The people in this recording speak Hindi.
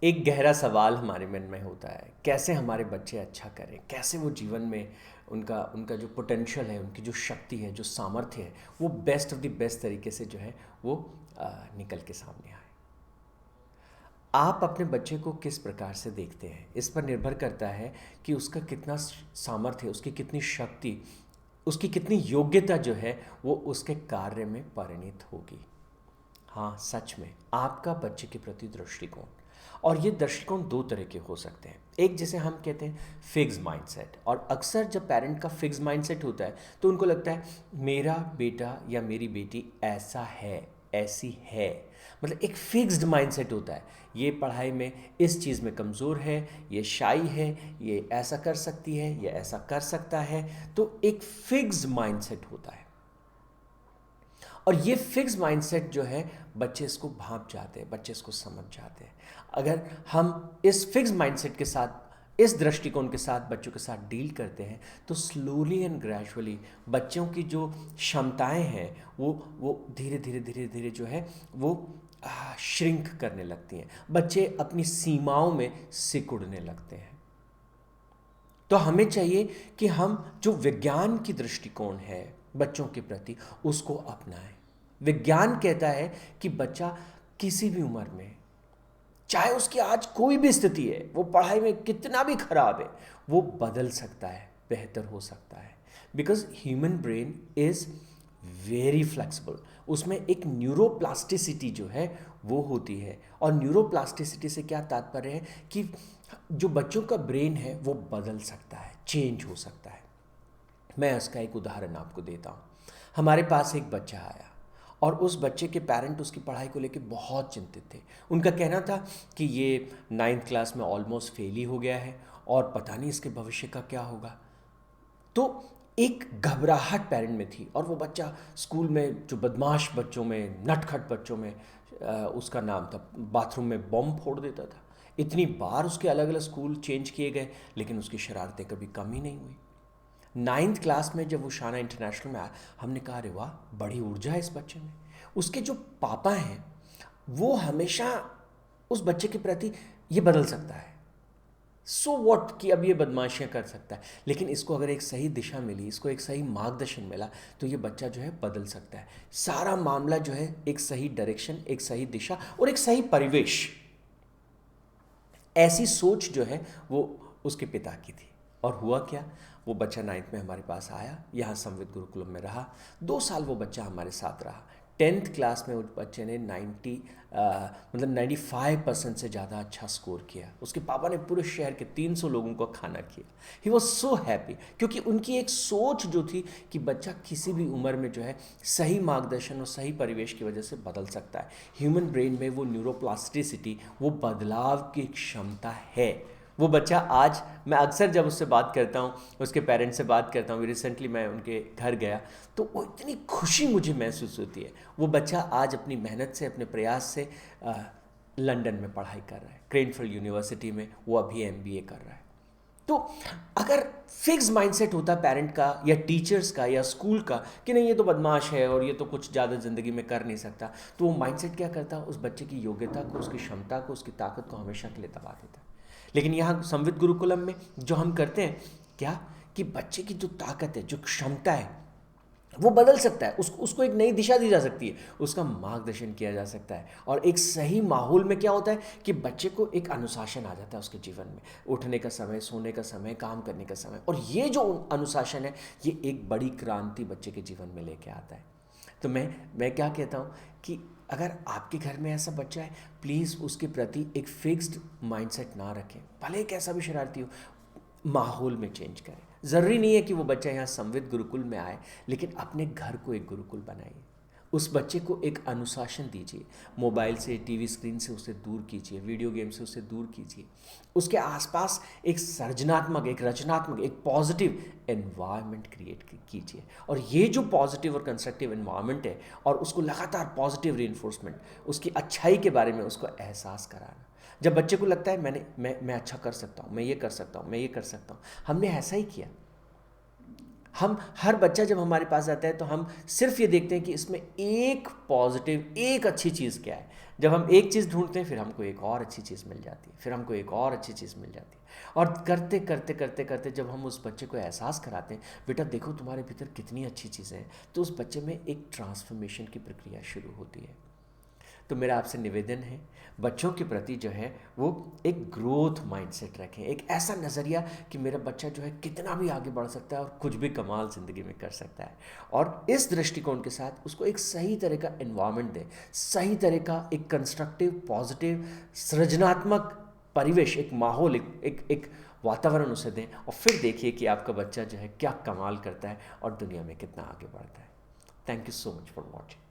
एक गहरा सवाल हमारे मन में होता है, कैसे हमारे बच्चे अच्छा करें, कैसे वो जीवन में उनका उनका जो पोटेंशियल है, उनकी जो शक्ति है, जो सामर्थ्य है, वो बेस्ट ऑफ द बेस्ट तरीके से जो है वो निकल के सामने आए। आप अपने बच्चे को किस प्रकार से देखते हैं, इस पर निर्भर करता है कि उसका कितना सामर्थ्य, उसकी कितनी शक्ति, उसकी कितनी योग्यता जो है वो उसके कार्य में परिणित होगी। हाँ, सच में आपका बच्चे के प्रति दृष्टिकोण, और ये दृष्टिकोण दो तरह के हो सकते हैं। एक, जिसे हम कहते हैं फिक्स माइंडसेट, और अक्सर जब पेरेंट का फिक्स माइंडसेट होता है तो उनको लगता है मेरा बेटा या मेरी बेटी ऐसा है, ऐसी है। मतलब एक फिक्स्ड माइंडसेट होता है, ये पढ़ाई में इस चीज़ में कमज़ोर है, ये शाई है, ये ऐसा कर सकती है, ये ऐसा कर सकता है। तो एक फिक्स्ड माइंडसेट होता है, और ये फिक्स माइंडसेट जो है बच्चे इसको भांप जाते हैं, बच्चे इसको समझ जाते हैं। अगर हम इस फिक्स माइंडसेट के साथ, इस दृष्टिकोण के साथ बच्चों के साथ डील करते हैं तो स्लोली एंड ग्रेजुअली बच्चों की जो क्षमताएं हैं वो धीरे धीरे धीरे धीरे जो है वो श्रिंक करने लगती हैं। बच्चे अपनी सीमाओं में सिकुड़ने लगते हैं। तो हमें चाहिए कि हम जो विज्ञान की दृष्टिकोण है बच्चों के प्रति उसको अपनाएं। विज्ञान कहता है कि बच्चा किसी भी उम्र में, चाहे उसकी आज कोई भी स्थिति है, वो पढ़ाई में कितना भी खराब है, वो बदल सकता है, बेहतर हो सकता है। Because human brain is very flexible. उसमें एक न्यूरोप्लास्टिसिटी जो है वो होती है, और न्यूरोप्लास्टिसिटी से क्या तात्पर्य है कि जो बच्चों का ब्रेन है वो बदल सकता है, चेंज हो सकता है। मैं इसका एक उदाहरण आपको देता हूँ। हमारे पास एक बच्चा आया, और उस बच्चे के पेरेंट उसकी पढ़ाई को लेकर बहुत चिंतित थे। उनका कहना था कि ये 9th क्लास में ऑलमोस्ट फेल ही हो गया है, और पता नहीं इसके भविष्य का क्या होगा। तो एक घबराहट पेरेंट में थी, और वो बच्चा स्कूल में जो बदमाश बच्चों में, नटखट बच्चों में उसका नाम था, बाथरूम में बॉम्ब फोड़ देता था। इतनी बार उसके अलग अलग स्कूल चेंज किए गए, लेकिन उसकी शरारतें कभी कम ही नहीं हुई। 9th क्लास में जब वो शाना इंटरनेशनल में आया, हमने कहा अरे वाह, बड़ी ऊर्जा है इस बच्चे में। उसके जो पापा हैं वो हमेशा उस बच्चे के प्रति, ये बदल सकता है, सो वॉट कि अब ये बदमाशियां कर सकता है, लेकिन इसको अगर एक सही दिशा मिली, इसको एक सही मार्गदर्शन मिला, तो ये बच्चा जो है बदल सकता है। सारा मामला जो है एक सही डायरेक्शन, एक सही दिशा और एक सही परिवेश, ऐसी सोच जो है वो उसके पिता की थी। और हुआ क्या, वो बच्चा 9th में हमारे पास आया, यहाँ संवित गुरुकुलम में रहा, 2 साल वो बच्चा हमारे साथ रहा। 10th क्लास में उस बच्चे ने 95% से ज़्यादा अच्छा स्कोर किया। उसके पापा ने पूरे शहर के 300 लोगों को खाना किया। ही वॉज सो हैप्पी, क्योंकि उनकी एक सोच जो थी कि बच्चा किसी भी उम्र में जो है सही मार्गदर्शन और सही परिवेश की वजह से बदल सकता है। ह्यूमन ब्रेन में वो न्यूरोप्लास्टिसिटी, वो बदलाव की क्षमता है। वो बच्चा आज, मैं अक्सर जब उससे बात करता हूँ, उसके पेरेंट्स से बात करता हूँ, रिसेंटली मैं उनके घर गया, तो वो इतनी खुशी मुझे महसूस होती है। वो बच्चा आज अपनी मेहनत से, अपने प्रयास से लंदन में पढ़ाई कर रहा है, क्रेनफील्ड यूनिवर्सिटी में वो अभी एमबीए कर रहा है। तो अगर फिक्स माइंडसेट होता पेरेंट का या टीचर्स का या स्कूल का कि नहीं ये तो बदमाश है और ये तो कुछ ज़्यादा ज़िंदगी में कर नहीं सकता, तो वो माइंडसेट क्या करता, उस बच्चे की योग्यता को, उसकी क्षमता को, उसकी ताकत को हमेशा के लिए दबा देता। लेकिन यहाँ संवित गुरुकुलम में जो हम करते हैं क्या, कि बच्चे की जो ताकत है, जो क्षमता है, वो बदल सकता है, उसको एक नई दिशा दी जा सकती है, उसका मार्गदर्शन किया जा सकता है। और एक सही माहौल में क्या होता है कि बच्चे को एक अनुशासन आ जाता है उसके जीवन में, उठने का समय, सोने का समय, काम करने का समय, और ये जो अनुशासन है ये एक बड़ी क्रांति बच्चे के जीवन में लेके आता है। तो मैं क्या कहता हूँ कि अगर आपके घर में ऐसा बच्चा है, प्लीज़ उसके प्रति एक फिक्स्ड माइंडसेट ना रखें, भले कैसा भी शरारती हो, माहौल में चेंज करें। ज़रूरी नहीं है कि वो बच्चा यहाँ संवित गुरुकुल में आए, लेकिन अपने घर को एक गुरुकुल बनाइए। उस बच्चे को एक अनुशासन दीजिए, मोबाइल से, टीवी स्क्रीन से उसे दूर कीजिए, वीडियो गेम से उसे दूर कीजिए। उसके आसपास एक सृजनात्मक, एक रचनात्मक, एक पॉजिटिव एनवायरनमेंट क्रिएट कीजिए। और ये जो पॉजिटिव और कंस्ट्रक्टिव एनवायरनमेंट है, और उसको लगातार पॉजिटिव रीइंफोर्समेंट, उसकी अच्छाई के बारे में उसको एहसास कराना। जब बच्चे को लगता है मैं अच्छा कर सकता हूँ, मैं ये कर सकता हूँ, मैं ये कर सकता हूँ, हमने ऐसा ही किया। हम हर बच्चा जब हमारे पास आता है तो हम सिर्फ ये देखते हैं कि इसमें एक पॉजिटिव, एक अच्छी चीज़ क्या है। जब हम एक चीज़ ढूंढते हैं फिर हमको एक और अच्छी चीज़ मिल जाती है, फिर हमको एक और अच्छी चीज़ मिल जाती है। और करते करते करते करते जब हम उस बच्चे को एहसास कराते हैं, बेटा देखो तुम्हारे भीतर कितनी अच्छी चीज़ें हैं, तो उस बच्चे में एक ट्रांसफॉर्मेशन की प्रक्रिया शुरू होती है। तो मेरा आपसे निवेदन है, बच्चों के प्रति जो है वो एक ग्रोथ माइंडसेट रखें, एक ऐसा नज़रिया कि मेरा बच्चा जो है कितना भी आगे बढ़ सकता है और कुछ भी कमाल ज़िंदगी में कर सकता है। और इस दृष्टिकोण के साथ उसको एक सही तरह का एनवायरनमेंट दें, सही तरह का एक कंस्ट्रक्टिव, पॉजिटिव, सृजनात्मक परिवेश, एक माहौल, एक वातावरण उसे दें, और फिर देखिए कि आपका बच्चा जो है क्या कमाल करता है और दुनिया में कितना आगे बढ़ता है। Thank you so much for watching.